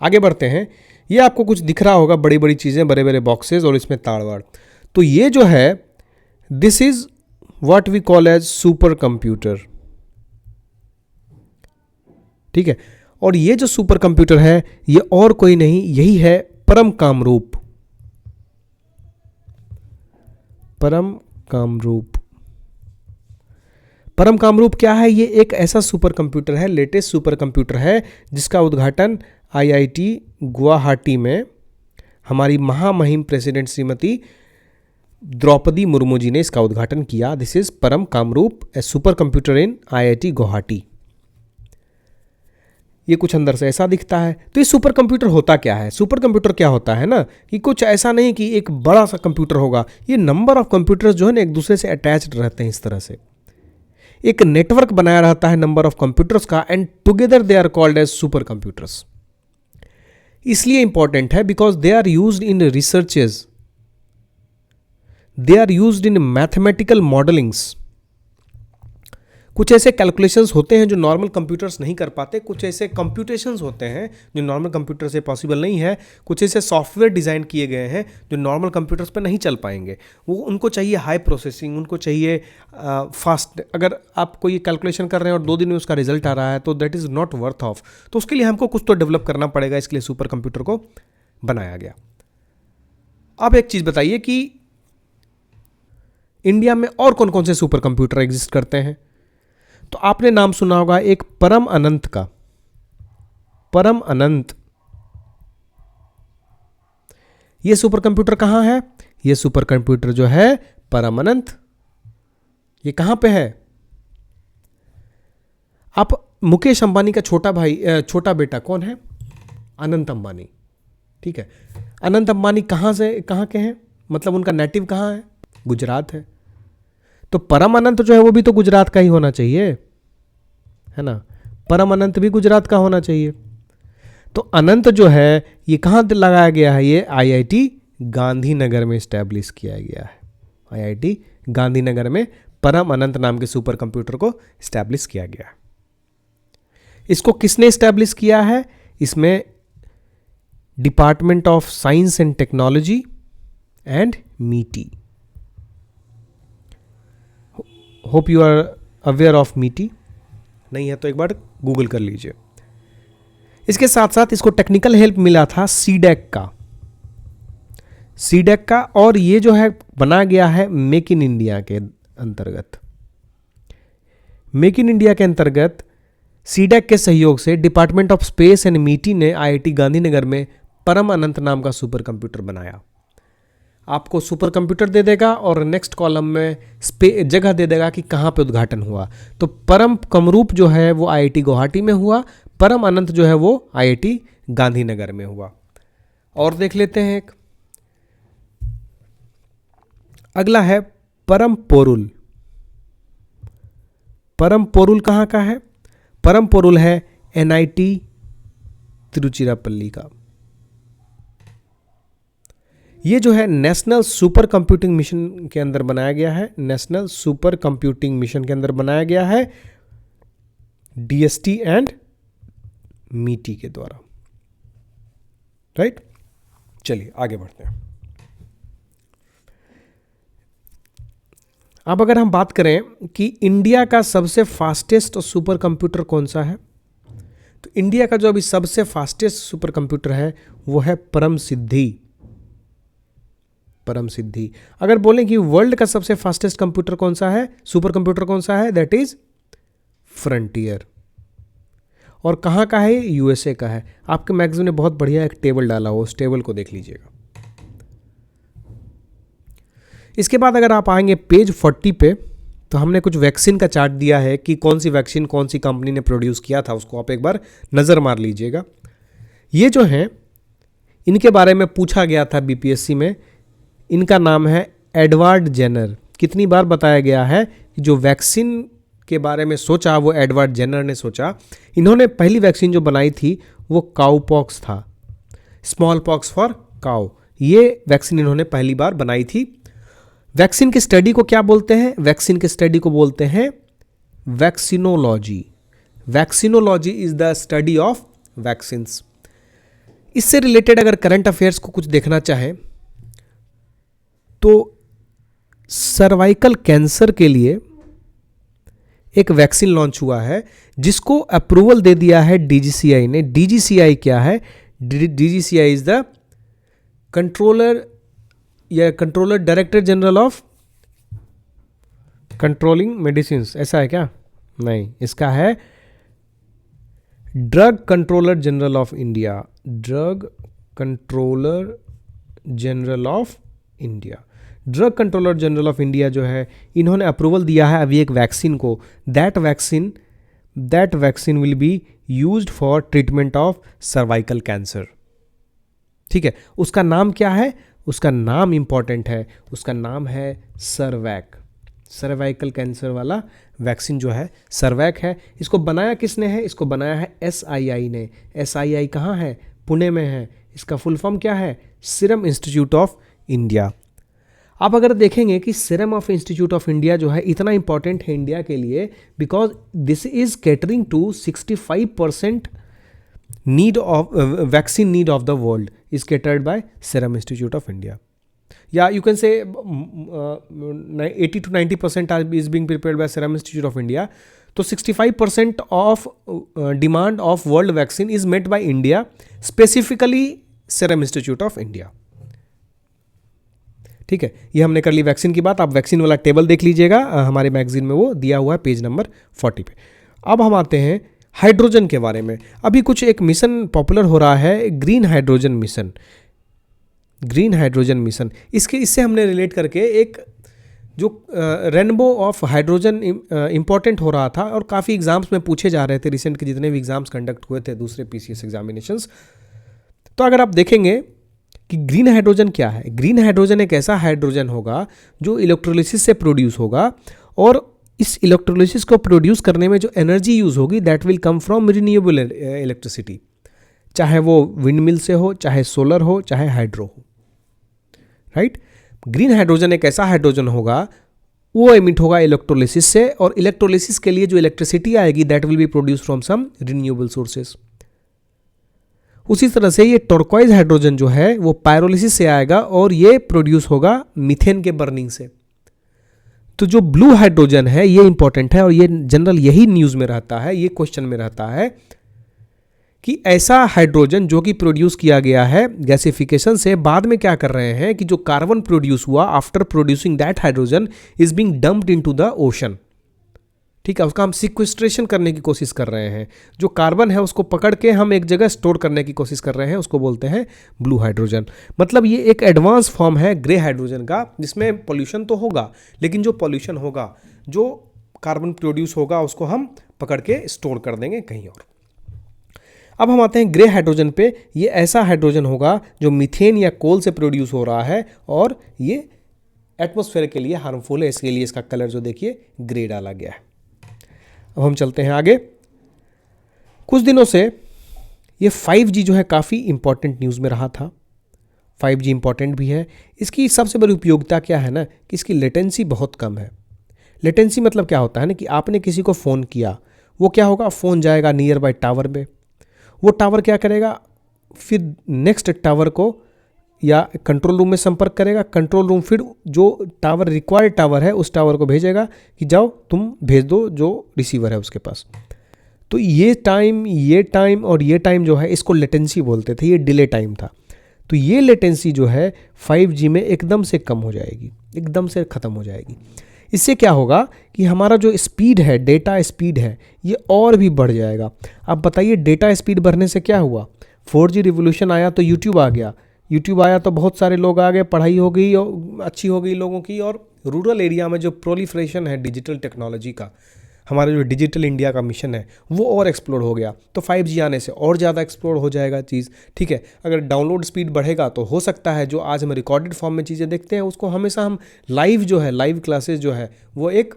आगे बढ़ते हैं। ये आपको कुछ दिख रहा होगा, बड़ी बड़ी चीज़ें, बड़े बड़े बॉक्सेस और इसमें ताड़वाड़। तो ये जो है this is what we call as super computer. ठीक है, और ये जो सुपर कंप्यूटर है ये और कोई नहीं, यही है परम कामरूप। परम कामरूप। परम कामरूप क्या है? ये एक ऐसा सुपर कंप्यूटर है, लेटेस्ट सुपर कंप्यूटर है, जिसका उद्घाटन आईआईटी गुवाहाटी में हमारी महामहिम प्रेसिडेंट श्रीमती द्रौपदी मुर्मू जी ने इसका उद्घाटन किया। This is Param Kamrupa, a super computer in IIT Guwahati. ये कुछ अंदर से ऐसा दिखता है। तो ये सुपर कंप्यूटर होता क्या है? सुपर कंप्यूटर क्या होता है ना, कि कुछ ऐसा नहीं कि एक बड़ा सा कंप्यूटर होगा, ये नंबर ऑफ कंप्यूटर्स जो है ना एक दूसरे से अटैच्ड रहते हैं। इस तरह से एक नेटवर्क बनाया रहता है नंबर ऑफ कंप्यूटर्स का, and together they are called as super computers. इसलिए इंपॉर्टेंट है because they are used in researches, they are used in mathematical modelings. कुछ ऐसे कैलकुलेशंस होते हैं जो नॉर्मल कंप्यूटर्स नहीं कर पाते, कुछ ऐसे कंप्यूटेशंस होते हैं जो नॉर्मल कंप्यूटर से पॉसिबल नहीं है, कुछ ऐसे सॉफ्टवेयर डिज़ाइन किए गए हैं जो नॉर्मल कंप्यूटर्स पे नहीं चल पाएंगे। वो उनको चाहिए हाई प्रोसेसिंग, उनको चाहिए फास्ट। अगर आप कोई कैलकुलेशन कर रहे हैं और 2 दिन में उसका रिजल्ट आ रहा है तो that is not worth of. तो उसके लिए हमको कुछ तो डेवलप करना पड़ेगा, इसके लिए सुपर कंप्यूटर को बनाया गया। अब एक चीज़ बताइए कि इंडिया में और कौन कौन से सुपर कंप्यूटर एग्जिस्ट करते हैं? तो आपने नाम सुना होगा एक परम अनंत का। परम अनंत, ये सुपर कंप्यूटर कहां है? ये सुपर कंप्यूटर जो है परम अनंत, ये कहां पे है? आप मुकेश अंबानी का छोटा भाई, छोटा बेटा कौन है? अनंत अंबानी। ठीक है, अनंत अंबानी कहां के हैं? मतलब उनका नेटिव कहां है? गुजरात है। तो परम अनंत जो है वो भी तो गुजरात का ही होना चाहिए, है ना? परम अनंत भी गुजरात का होना चाहिए। तो अनंत जो है ये कहाँ लगाया गया है? ये आईआईटी गांधीनगर में इस्टेब्लिश किया गया है। आईआईटी गांधीनगर में परम अनंत नाम के सुपर कंप्यूटर को इस्टेब्लिश किया गया है। इसको किसने इस्टेब्लिश किया है? इसमें department of science and technology and MeitY. Hope you are aware of MeitY. नहीं है तो एक बार गूगल कर लीजिए। इसके साथ साथ इसको टेक्निकल हेल्प मिला था सीडेक का, और ये जो है बना गया है मेक इन इंडिया के अंतर्गत। मेक इन इंडिया के अंतर्गत सीडेक के सहयोग से डिपार्टमेंट ऑफ स्पेस एंड मीटी ने आईआईटी गांधीनगर में परम अनंत नाम का सुपर कंप्यूटर बनाया। आपको सुपर कंप्यूटर दे देगा और नेक्स्ट कॉलम में जगह दे देगा कि कहाँ पे उद्घाटन हुआ। तो परम कामरूप जो है वो आईआईटी गुवाहाटी में हुआ, परम अनंत जो है वो आईआईटी गांधीनगर में हुआ। और देख लेते हैं एक अगला है परम पोरुल। परम पोरुल कहाँ का है? परम पोरुल है एनआईटी तिरुचिरापल्ली का। ये जो है नेशनल सुपर कंप्यूटिंग मिशन के अंदर बनाया गया है। नेशनल सुपर कंप्यूटिंग मिशन के अंदर बनाया गया है डीएसटी एंड मीटी के द्वारा। राइट, चलिए आगे बढ़ते हैं। अब अगर हम बात करें कि इंडिया का सबसे फास्टेस्ट सुपर कंप्यूटर कौन सा है, तो इंडिया का जो अभी सबसे फास्टेस्ट सुपर कंप्यूटर है वो है परम सिद्धि। परम सिद्धि। अगर बोलें कि वर्ल्ड का सबसे फास्टेस्ट कंप्यूटर कौन सा है, सुपर कंप्यूटर कौन सा है, दैट इज फ्रंटियर। और कहाँ का है? यूएसए का है। आपके मैगजीन ने बहुत बढ़िया एक टेबल डाला हो, उस टेबल को देख लीजिएगा। इसके बाद अगर आप आएंगे पेज 40 पे, तो हमने कुछ वैक्सीन का चार्ट दिया है कि कौन सी वैक्सीन कौन सी कंपनी ने प्रोड्यूस किया था, उसको आप एक बार नज़र मार लीजिएगा। ये जो हैं इनके बारे में पूछा गया था बीपीएससी में। इनका नाम है एडवर्ड जेनर। कितनी बार बताया गया है कि जो वैक्सीन के बारे में सोचा, वो एडवर्ड जेनर ने सोचा। इन्होंने पहली वैक्सीन जो बनाई थी वो काउ पॉक्स था, स्मॉल पॉक्स फॉर काउ। ये वैक्सीन इन्होंने पहली बार बनाई थी। वैक्सीन की स्टडी को क्या बोलते हैं? वैक्सीन की स्टडी को बोलते हैं vaccinology. Vaccinology is the study of vaccines. इससे रिलेटेड अगर करंट अफेयर्स को कुछ देखना चाहें तो सर्वाइकल कैंसर के लिए एक वैक्सीन लॉन्च हुआ है जिसको अप्रूवल दे दिया है डीजीसीआई ने। डीजीसीआई क्या है? DGCI is the controller director general of controlling medicine, ऐसा है क्या? नहीं, इसका है drug controller general of India. Drug controller general of India. Drug controller general of India जो है, इन्होंने अप्रूवल दिया है अभी एक वैक्सीन को। That vaccine will be used for treatment of cervical cancer. ठीक है, उसका नाम क्या है? उसका नाम इंपॉर्टेंट है, उसका नाम है सर्वैक। सर्वाइकल कैंसर वाला वैक्सीन जो है सर्वैक है। इसको बनाया किसने है? इसको बनाया है SII ने। SII कहाँ है? पुणे में है। इसका फुल फॉर्म क्या है? Serum institute of India. आप अगर देखेंगे कि serum of institute of India जो है इतना इंपॉर्टेंट है इंडिया के लिए, because this is catering to 65% need of vaccine need of the world is catered by serum institute of India. या you can say 80 to 90% is being prepared by Serum Institute of India. तो 65% of demand of world vaccine is met by India, specifically Serum Institute of India. ठीक है, ये हमने कर ली vaccine की बात। आप वैक्सीन वाला टेबल देख लीजिएगा, हमारे मैगजीन में वो दिया हुआ है पेज नंबर 40 पे। अब हम आते हैं हाइड्रोजन के बारे में। अभी कुछ एक मिशन पॉपुलर हो रहा है, green hydrogen mission. Green hydrogen mission, इससे हमने रिलेट करके एक जो रेनबो ऑफ हाइड्रोजन इंपॉर्टेंट हो रहा था और काफ़ी एग्जाम्स में पूछे जा रहे थे, रिसेंट के जितने भी एग्जाम्स कंडक्ट हुए थे दूसरे PCS एग्जामिनेशंस। तो अगर आप देखेंगे कि ग्रीन हाइड्रोजन क्या है, ग्रीन हाइड्रोजन एक ऐसा हाइड्रोजन होगा जो इलेक्ट्रोलिसिस से प्रोड्यूस होगा, और इस इलेक्ट्रोलिसिस को प्रोड्यूस करने में जो एनर्जी यूज़ होगी that will come from renewable electricity, चाहे वो विंड मिल से हो, चाहे सोलर हो, चाहे हाइड्रो हो। राइट? ग्रीन हाइड्रोजन एक ऐसा हाइड्रोजन होगा, वो एमिट होगा इलेक्ट्रोलिसिस से, और इलेक्ट्रोलिसिस के लिए जो इलेक्ट्रिसिटी आएगी that will be produce from some renewable sources. उसी तरह से ये टर्कोइज हाइड्रोजन जो है वो पायरोलिसिस से आएगा और ये प्रोड्यूस होगा मीथेन के बर्निंग से। तो जो ब्लू हाइड्रोजन है ये इंपॉर्टेंट है, और ये जनरल यही न्यूज़ में रहता है, ये क्वेश्चन में रहता है कि ऐसा हाइड्रोजन जो कि प्रोड्यूस किया गया है गैसिफिकेशन से, बाद में क्या कर रहे हैं कि जो कार्बन प्रोड्यूस हुआ after producing that hydrogen is being dumped into the ocean. ठीक है, उसका हम सिक्वेस्ट्रेशन करने की कोशिश कर रहे हैं। जो कार्बन है उसको पकड़ के हम एक जगह स्टोर करने की कोशिश कर रहे हैं, उसको बोलते हैं ब्लू हाइड्रोजन। मतलब ये एक एडवांस फॉर्म है ग्रे हाइड्रोजन का, जिसमें पॉल्यूशन तो होगा, लेकिन जो पॉल्यूशन होगा, जो कार्बन प्रोड्यूस होगा, उसको हम पकड़ के स्टोर कर देंगे कहीं और। अब हम आते हैं ग्रे हाइड्रोजन पे। ये ऐसा हाइड्रोजन होगा जो मीथेन या कोल से प्रोड्यूस हो रहा है, और ये एटमॉस्फेयर के लिए हार्मफुल है, इसके लिए इसका कलर जो देखिए ग्रे डाला गया है। अब हम चलते हैं आगे। कुछ दिनों से ये 5G जो है काफ़ी इंपॉर्टेंट न्यूज़ में रहा था। 5G इंपॉर्टेंट भी है। इसकी सबसे बड़ी उपयोगिता क्या है ना, कि इसकी लेटेंसी बहुत कम है। लेटेंसी मतलब क्या होता है ना, कि आपने किसी को फ़ोन किया, वो क्या होगा, फ़ोन जाएगा नियर बाय टावर में, वो टावर क्या करेगा, फिर नेक्स्ट टावर को या कंट्रोल रूम में संपर्क करेगा, कंट्रोल रूम फिर जो टावर रिक्वायर्ड टावर है उस टावर को भेजेगा कि जाओ तुम भेज दो जो रिसीवर है उसके पास। तो ये टाइम और ये टाइम जो है इसको लेटेंसी बोलते थे, ये डिले टाइम था। तो ये लेटेंसी जो है 5G में एकदम से कम हो जाएगी, एकदम से ख़त्म हो जाएगी। इससे क्या होगा कि हमारा जो स्पीड है, डेटा स्पीड है, ये और भी बढ़ जाएगा। अब बताइए डेटा स्पीड बढ़ने से क्या हुआ, 4G रिवोल्यूशन आया तो यूट्यूब आ गया, यूट्यूब आया तो बहुत सारे लोग आ गए, पढ़ाई हो गई और अच्छी हो गई लोगों की, और रूरल एरिया में जो प्रोलिफरेशन है डिजिटल टेक्नोलॉजी का, हमारा जो डिजिटल इंडिया का मिशन है वो और एक्सप्लोर हो गया। तो 5G आने से और ज़्यादा एक्सप्लोर हो जाएगा चीज़। ठीक है, अगर डाउनलोड स्पीड बढ़ेगा तो हो सकता है जो आज हम रिकॉर्डेड फॉर्म में चीज़ें देखते हैं उसको हमेशा हम लाइव जो है, लाइव क्लासेस जो है वो एक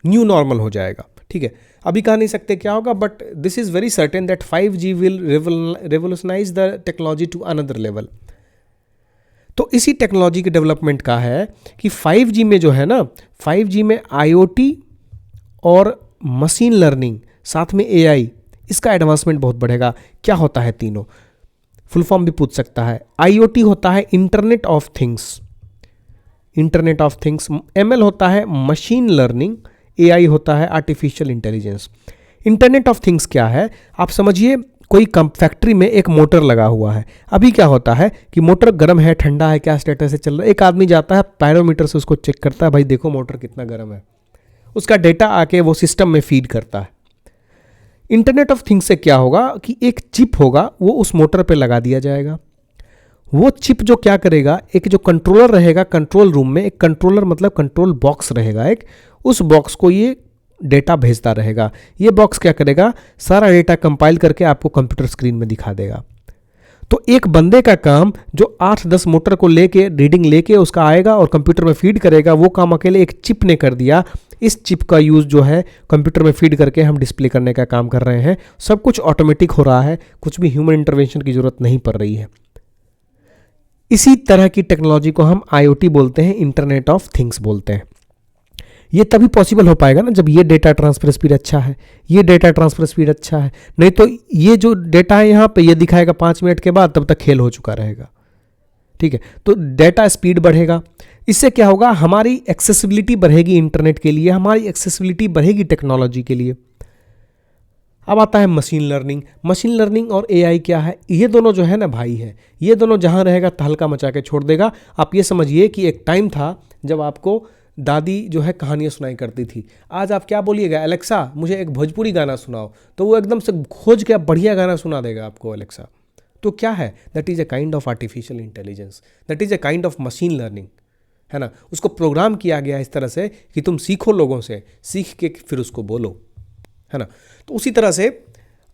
न्यू नॉर्मल हो जाएगा, ठीक है। अभी कह नहीं सकते क्या होगा, but this is very certain that 5G will revolutionize the technology to another level. तो इसी टेक्नोलॉजी के डेवलपमेंट का है कि 5G में जो है ना, 5G में IoT और मशीन लर्निंग साथ में AI, इसका एडवांसमेंट बहुत बढ़ेगा। क्या होता है तीनों, फुल फॉर्म भी पूछ सकता है। IoT होता है internet of things, internet of things. ML होता है मशीन लर्निंग, AI होता है artificial intelligence. Internet of things क्या है, आप समझिए कोई फैक्ट्री में एक मोटर लगा हुआ है। अभी क्या होता है कि मोटर गर्म है, ठंडा है, क्या स्टेटस से चल रहा है। एक आदमी जाता है पैरोमीटर से उसको चेक करता है, भाई देखो मोटर कितना गर्म है, उसका डेटा आके वो सिस्टम में फीड करता है। इंटरनेट ऑफ थिंग्स से क्या होगा कि एक चिप होगा, वो उस मोटर पे लगा दिया जाएगा। वो चिप जो क्या करेगा, एक जो कंट्रोलर रहेगा कंट्रोल रूम में, एक कंट्रोलर मतलब कंट्रोल बॉक्स रहेगा एक, उस बॉक्स को ये डेटा भेजता रहेगा। ये बॉक्स क्या करेगा, सारा डेटा कंपाइल करके आपको कंप्यूटर स्क्रीन में दिखा देगा। तो एक बंदे का काम जो 8-10 मोटर को लेके रीडिंग लेके उसका आएगा और कंप्यूटर में फीड करेगा, वो काम अकेले एक चिप ने कर दिया। इस चिप का यूज़ जो है कंप्यूटर में फीड करके हम डिस्प्ले करने का काम कर रहे हैं। सब कुछ ऑटोमेटिक हो रहा है, कुछ भी ह्यूमन इंटरवेंशन की जरूरत नहीं पड़ रही है। इसी तरह की टेक्नोलॉजी को हम IoT बोलते हैं, इंटरनेट ऑफ थिंग्स बोलते हैं। ये तभी पॉसिबल हो पाएगा ना जब ये डेटा ट्रांसफर स्पीड अच्छा है, ये डेटा ट्रांसफर स्पीड अच्छा है। नहीं तो ये जो डेटा है यहाँ पे ये दिखाएगा 5 मिनट के बाद, तब तक खेल हो चुका रहेगा, ठीक है। तो डेटा स्पीड बढ़ेगा, इससे क्या होगा, हमारी एक्सेसिबिलिटी बढ़ेगी इंटरनेट के लिए, हमारी एक्सेसिबिलिटी बढ़ेगी टेक्नोलॉजी के लिए। अब आता है मशीन लर्निंग। मशीन लर्निंग और AI क्या है, ये दोनों जो है ना भाई है, ये दोनों जहाँ रहेगा तहलका मचा के छोड़ देगा। आप ये समझिए कि एक टाइम था जब आपको दादी जो है कहानियाँ सुनाई करती थी। आज आप क्या बोलिएगा, एलेक्सा मुझे एक भोजपुरी गाना सुनाओ, तो वो एकदम से खोज के बढ़िया गाना सुना देगा आपको एलेक्सा। तो क्या है, that is a kind of artificial intelligence, that is a kind of machine learning, है ना। उसको प्रोग्राम किया गया इस तरह से कि तुम सीखो लोगों से, सीख के फिर उसको बोलो, है ना। तो उसी तरह से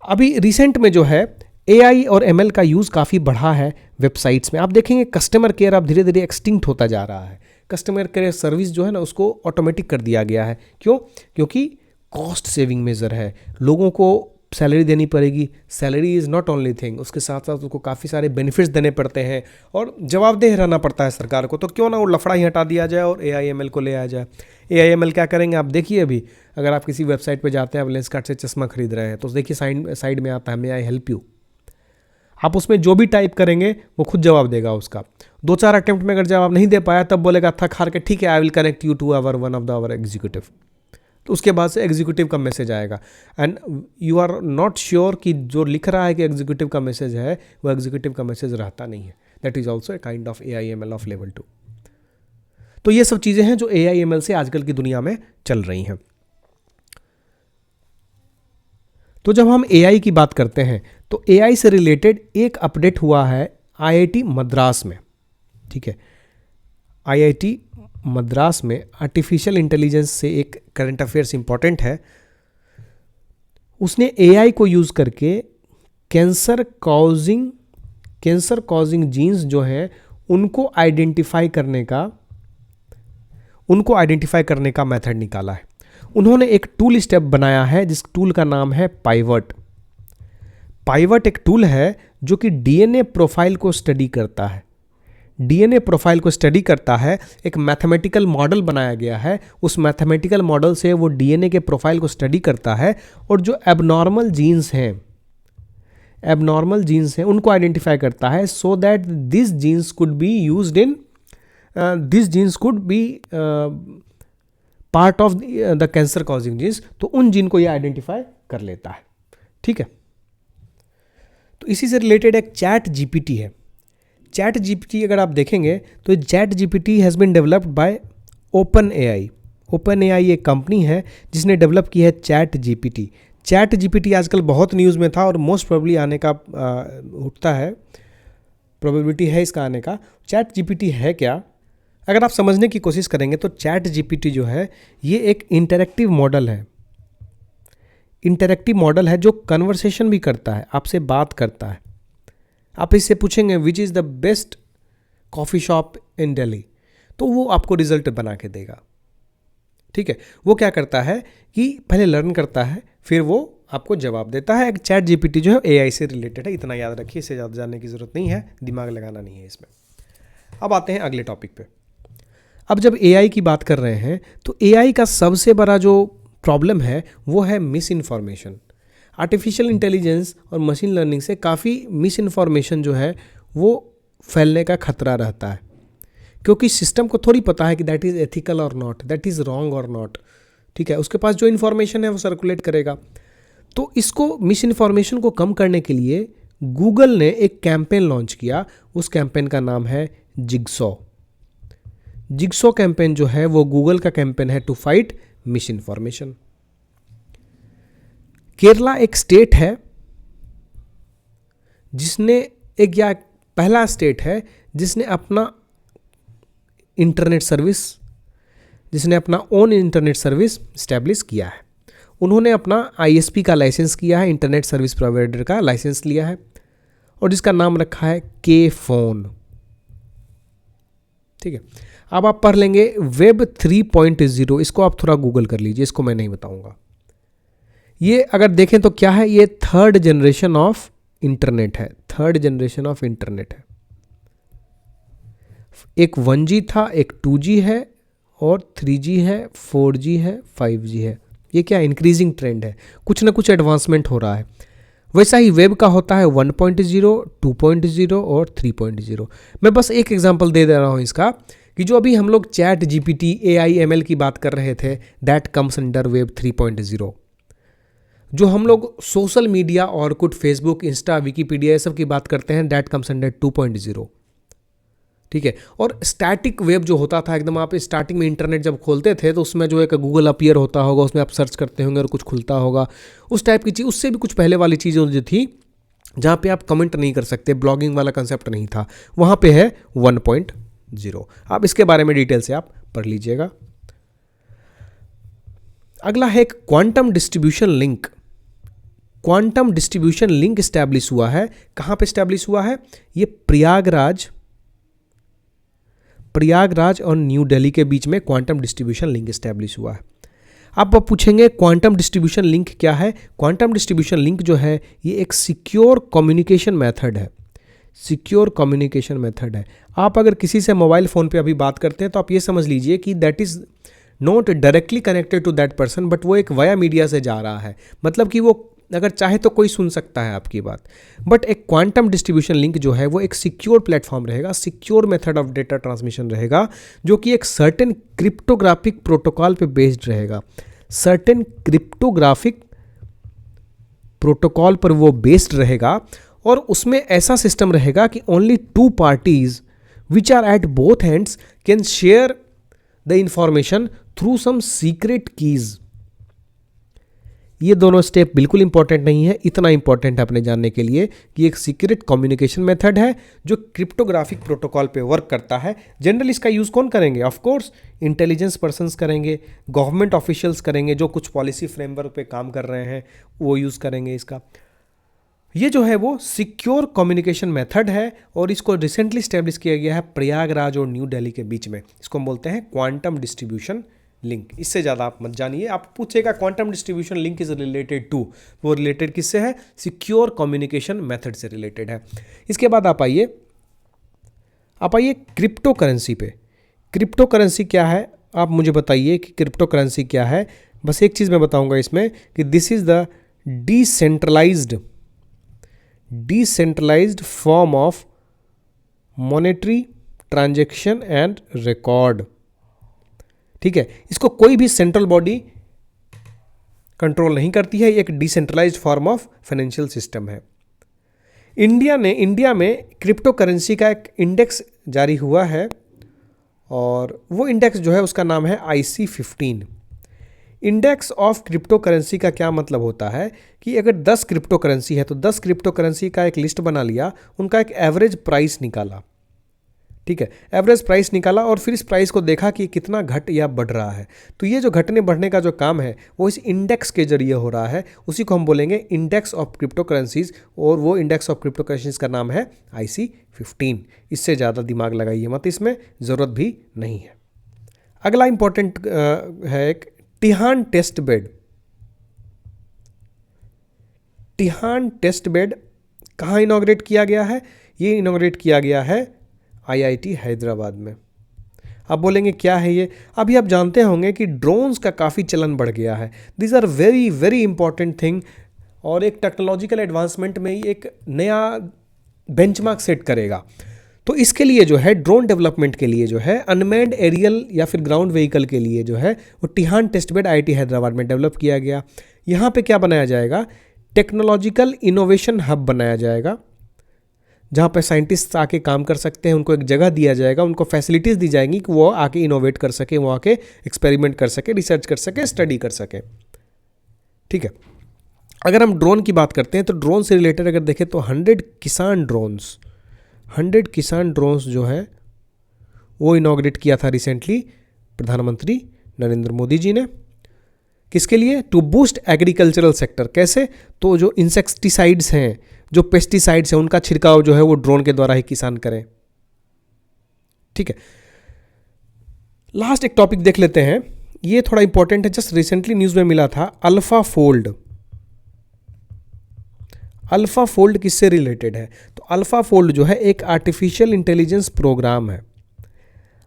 अभी रिसेंट में जो है AI और ML का यूज़ काफ़ी बढ़ा है वेबसाइट्स में। आप देखेंगे कस्टमर केयर अब धीरे धीरे एक्सटिंक्ट होता जा रहा है। कस्टमर केयर सर्विस जो है ना उसको ऑटोमेटिक कर दिया गया है। क्यों, क्योंकि कॉस्ट सेविंग मेजर है। लोगों को सैलरी देनी पड़ेगी, salary is not only thing, उसके साथ साथ उसको काफ़ी सारे बेनिफिट्स देने पड़ते हैं और जवाबदेह रहना पड़ता है सरकार को। तो क्यों ना वो लफड़ा ही हटा दिया जाए और AI ML को ले आया जाए। AI ML क्या करेंगे आप देखिए, अभी अगर आप किसी वेबसाइट पर जाते हैं, आप लेंसकार्ट से चश्मा खरीद रहे हैं, तो देखिए साइड में आता है मे आई हेल्प यू। आप उसमें जो भी टाइप करेंगे वो खुद जवाब देगा उसका। 2-4 अटेम्प्ट में अगर जवाब नहीं दे पाया तब बोलेगा थक हार के ठीक है, I will connect you to one of the our executive. तो उसके बाद से एग्जीक्यूटिव का मैसेज आएगा and you are not sure कि जो लिख रहा है कि एग्जीक्यूटिव का मैसेज है वो एग्जीक्यूटिव का मैसेज रहता नहीं है। That is also a kind of AI ML of level 2। तो ये सब चीज़ें हैं जो AI ML से आजकल की दुनिया में चल रही हैं। तो जब हम AI की बात करते हैं तो AI से रिलेटेड एक अपडेट हुआ है IIT मद्रास में, ठीक है। IIT मद्रास में आर्टिफिशियल इंटेलिजेंस से एक करंट अफेयर्स इंपॉर्टेंट है। उसने AI को यूज़ करके कैंसर कॉजिंग जीन्स जो हैं उनको आइडेंटिफाई करने का मेथड निकाला है। उन्होंने एक टूल स्टेप बनाया है जिस टूल का नाम है पाइवट। पाइवट एक टूल है जो कि DNA प्रोफाइल को स्टडी करता है। DNA प्रोफाइल को स्टडी करता है, एक मैथमेटिकल मॉडल बनाया गया है। उस मैथमेटिकल मॉडल से वो DNA के प्रोफाइल को स्टडी करता है और जो एबनॉर्मल जीन्स हैं उनको आइडेंटिफाई करता है, so that this genes could be part of the cancer causing genes. तो उन जीन को ये आइडेंटिफाई कर लेता है, ठीक है। तो इसी से रिलेटेड एक ChatGPT है। ChatGPT अगर आप देखेंगे तो ChatGPT has been developed by OpenAI। OpenAI एक कंपनी है जिसने डेवलप की है ChatGPT। ChatGPT आजकल बहुत न्यूज़ में था और मोस्ट प्रोबेबली आने का उठता है, प्रोबेबिलिटी है इसका आने का। ChatGPT है क्या, अगर आप समझने की कोशिश करेंगे तो ChatGPT जो है ये एक इंटरैक्टिव मॉडल है जो कन्वर्सेशन भी करता है, आपसे बात करता है। आप इससे पूछेंगे which is the best coffee shop in Delhi, तो वो आपको रिजल्ट बना के देगा। ठीक है, वो क्या करता है कि पहले लर्न करता है, फिर वो आपको जवाब देता है। एक चैट जीपीटी जो है एआई से रिलेटेड है, इतना याद रखिए, इससे ज़्यादा जानने की ज़रूरत नहीं है, दिमाग लगाना नहीं है इसमें। अब आते हैं अगले टॉपिक पे। अब जब एआई की बात कर रहे हैं तो एआई का सबसे बड़ा जो प्रॉब्लम है वो है मिस इन्फॉर्मेशन। आर्टिफिशियल इंटेलिजेंस और मशीन लर्निंग से काफ़ी मिस इन्फॉर्मेशन जो है वो फैलने का खतरा रहता है, क्योंकि सिस्टम को थोड़ी पता है कि दैट इज़ एथिकल और नॉट, दैट इज़ रॉन्ग और नॉट। ठीक है, उसके पास जो इन्फॉर्मेशन है वो सर्कुलेट करेगा। तो इसको मिस इन्फॉर्मेशन को कम करने के लिए गूगल ने एक कैंपेन लॉन्च किया। उस कैंपेन का नाम है जिगसॉ। जिगसॉ कैंपेन जो है वो गूगल का कैंपेन है to fight misinformation. Kerala एक स्टेट है जिसने पहला स्टेट है जिसने अपना इंटरनेट सर्विस, जिसने अपना ओन इंटरनेट सर्विस स्टैब्लिश किया है। उन्होंने अपना आईएसपी का लाइसेंस किया है, इंटरनेट सर्विस प्रोवाइडर का लाइसेंस लिया है, और जिसका नाम रखा है के फोन। ठीक है, अब आप पढ़ लेंगे वेब 3.0, इसको आप थोड़ा गूगल कर लीजिए, इसको मैं नहीं बताऊंगा। ये अगर देखें तो क्या है, ये थर्ड जनरेशन ऑफ इंटरनेट है, थर्ड जनरेशन ऑफ इंटरनेट है। एक 1G था, एक 2G है, और 3G है, 4G है, 5G है। ये क्या इंक्रीजिंग ट्रेंड है, कुछ ना कुछ एडवांसमेंट हो रहा है। वैसा ही वेब का होता है 1.0, 2.0 और 3.0। मैं बस एक एग्जांपल दे रहा हूँ इसका, कि जो अभी हम लोग चैट जीपीटी, एआई, एमएल की बात कर रहे थे, दैट कम्स अंडर वेब 3.0। जो हम लोग सोशल मीडिया और कुछ फेसबुक, इंस्टा, विकीपीडिया ये सब की बात करते हैं, दैट कम्स अंडर 2.0। ठीक है, और स्टैटिक वेब जो होता था, एकदम आप स्टार्टिंग में इंटरनेट जब खोलते थे तो उसमें जो एक गूगल अपीयर होता होगा, उसमें आप सर्च करते होंगे और कुछ खुलता होगा, उस टाइप की चीज़, उससे भी कुछ पहले वाली चीज़ें जो थी जहाँ पे आप कमेंट नहीं कर सकते, ब्लॉगिंग वाला कंसेप्ट नहीं था, वहाँ पे है 1.0। आप इसके बारे में डिटेल से आप पढ़ लीजिएगा। अगला है quantum distribution link. Quantum distribution link establish हुआ है, कहाँ पे स्टैब्लिश हुआ है? ये प्रयागराज और न्यू दिल्ली के बीच में क्वांटम डिस्ट्रीब्यूशन लिंक स्टैब्लिश हुआ है। आप पूछेंगे क्वांटम डिस्ट्रीब्यूशन लिंक क्या है? क्वांटम डिस्ट्रीब्यूशन लिंक जो है ये एक सिक्योर कम्युनिकेशन मेथड है, सिक्योर कम्युनिकेशन मेथड है। आप अगर किसी से मोबाइल फ़ोन पे अभी बात करते हैं तो आप ये समझ लीजिए कि that is not directly connected to that person, but वो एक वाया मीडिया से जा रहा है, मतलब कि वो अगर चाहे तो कोई सुन सकता है आपकी बात। बट एक क्वांटम डिस्ट्रीब्यूशन लिंक जो है वो एक सिक्योर प्लेटफॉर्म रहेगा, secure method of data transmission रहेगा, जो कि एक सर्टेन क्रिप्टोग्राफिक प्रोटोकॉल पे बेस्ड रहेगा। सर्टेन क्रिप्टोग्राफिक प्रोटोकॉल पर वो बेस्ड रहेगा, और उसमें ऐसा सिस्टम रहेगा कि only 2 parties which are at both ends can share the information through some secret keys. ये दोनों स्टेप बिल्कुल इंपॉर्टेंट नहीं है, इतना इंपॉर्टेंट है अपने जानने के लिए कि एक सीक्रेट कम्युनिकेशन मेथड है जो क्रिप्टोग्राफिक प्रोटोकॉल पे वर्क करता है। जनरली इसका यूज़ कौन करेंगे? ऑफ कोर्स इंटेलिजेंस पर्सन्स करेंगे, गवर्नमेंट ऑफिशियल्स करेंगे, जो कुछ पॉलिसी फ्रेमवर्क पे काम कर रहे हैं वो यूज़ करेंगे इसका। ये जो है वो सिक्योर कम्युनिकेशन मेथड है, और इसको रिसेंटली स्टैब्लिश किया गया है प्रयागराज और न्यू दिल्ली के बीच में। इसको हम बोलते हैं क्वांटम डिस्ट्रीब्यूशन लिंक। इससे ज़्यादा आप मत जानिए। आप पूछेगा quantum distribution link is related to, वो रिलेटेड किससे है? सिक्योर कम्युनिकेशन मेथड से रिलेटेड है। इसके बाद आप आइए क्रिप्टो करेंसी पे। क्रिप्टो करेंसी क्या है आप मुझे बताइए कि क्रिप्टो करेंसी क्या है। बस एक चीज़ मैं बताऊंगा इसमें कि this is the decentralised form of monetary transaction and record. ठीक है, इसको कोई भी सेंट्रल बॉडी कंट्रोल नहीं करती है, ये एक decentralised form of financial system है। इंडिया में क्रिप्टो करेंसी का एक इंडेक्स जारी हुआ है, और वो इंडेक्स जो है उसका नाम है IC15। Index of crypto currency का क्या मतलब होता है कि अगर 10 क्रिप्टो करेंसी है तो 10 क्रिप्टो करेंसी का एक लिस्ट बना लिया, उनका एक एवरेज प्राइस निकाला। ठीक है, एवरेज प्राइस निकाला, और फिर इस प्राइस को देखा कि कितना घट या बढ़ रहा है। तो ये जो घटने बढ़ने का जो काम है वो इस इंडेक्स के जरिए हो रहा है, उसी को हम बोलेंगे इंडेक्स ऑफ क्रिप्टो करेंसीज, और वो इंडेक्स ऑफ क्रिप्टो करेंसीज का नाम है IC15। इससे ज़्यादा दिमाग लगाइए मत, इसमें ज़रूरत भी नहीं है। अगला इंपॉर्टेंट है एक टिहान टेस्ट बेड। टिहान टेस्ट बेड कहाँ इनॉग्रेट किया गया है? ये इनॉग्रेट किया गया है आईआईटी हैदराबाद में। आप बोलेंगे क्या है ये? अभी आप जानते होंगे कि ड्रोन्स का काफ़ी चलन बढ़ गया है। This are very very important thing, और एक टेक्नोलॉजिकल एडवांसमेंट में ही एक नया बेंचमार्क सेट करेगा। तो इसके लिए जो है ड्रोन डेवलपमेंट के लिए जो है अनमैन्ड एरियल या फिर ग्राउंड व्हीकल के लिए जो है वो टिहान टेस्ट बेड आईआईटी हैदराबाद में डेवलप किया गया। यहाँ पे क्या बनाया जाएगा? टेक्नोलॉजिकल इनोवेशन हब बनाया जाएगा, जहाँ पे साइंटिस्ट आके काम कर सकते हैं। उनको एक जगह दिया जाएगा, उनको फैसिलिटीज़ दी जाएंगी कि वो आके इनोवेट कर सके, वो आके एक्सपेरिमेंट कर सके, रिसर्च कर सके, स्टडी कर सके। ठीक है। अगर हम ड्रोन की बात करते हैं तो ड्रोन से रिलेटेड अगर देखें तो 100 किसान ड्रोन्स जो है वो इनॉग्रेट किया था रिसेंटली प्रधानमंत्री नरेंद्र मोदी जी ने। किसके लिए? To boost agricultural sector. कैसे? तो जो इंसेक्टिसाइड्स हैं, जो पेस्टिसाइड्स हैं, उनका छिड़काव जो है वो ड्रोन के द्वारा ही किसान करें। ठीक है। लास्ट एक टॉपिक देख लेते हैं, ये थोड़ा इंपॉर्टेंट है, जस्ट रिसेंटली न्यूज़ में मिला था। AlphaFold. अल्फा फोल्ड किससे रिलेटेड है? तो अल्फा फोल्ड जो है एक आर्टिफिशियल इंटेलिजेंस प्रोग्राम है।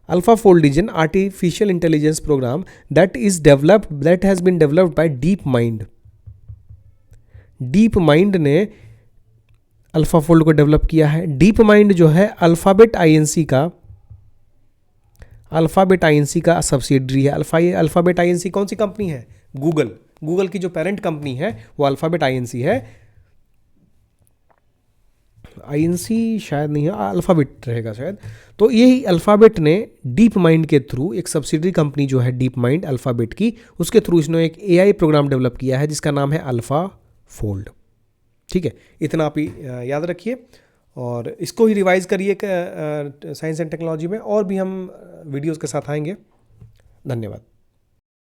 AlphaFold is an artificial intelligence program that has been developed by DeepMind. DeepMind ने अल्फा फोल्ड को डेवलप किया है। डीप माइंड जो है अल्फाबेट आईएनसी का सब्सिडरी है। अल्फाबेट आईएनसी कौन सी कंपनी है? गूगल की जो पेरेंट कंपनी है वो अल्फाबेट आईएनसी है। आईएनसी शायद नहीं है, अल्फाबेट रहेगा शायद। तो यही अल्फाबेट ने डीप माइंड के थ्रू, एक सब्सिडरी कंपनी जो है डीप माइंड अल्फाबेट की, उसके थ्रू इसने एक एआई प्रोग्राम डेवलप किया है जिसका नाम है अल्फा फोल्ड। ठीक है, इतना आप याद रखिए और इसको ही रिवाइज करिए साइंस एंड टेक्नोलॉजी में। और भी हम वीडियोस के साथ आएंगे। धन्यवाद।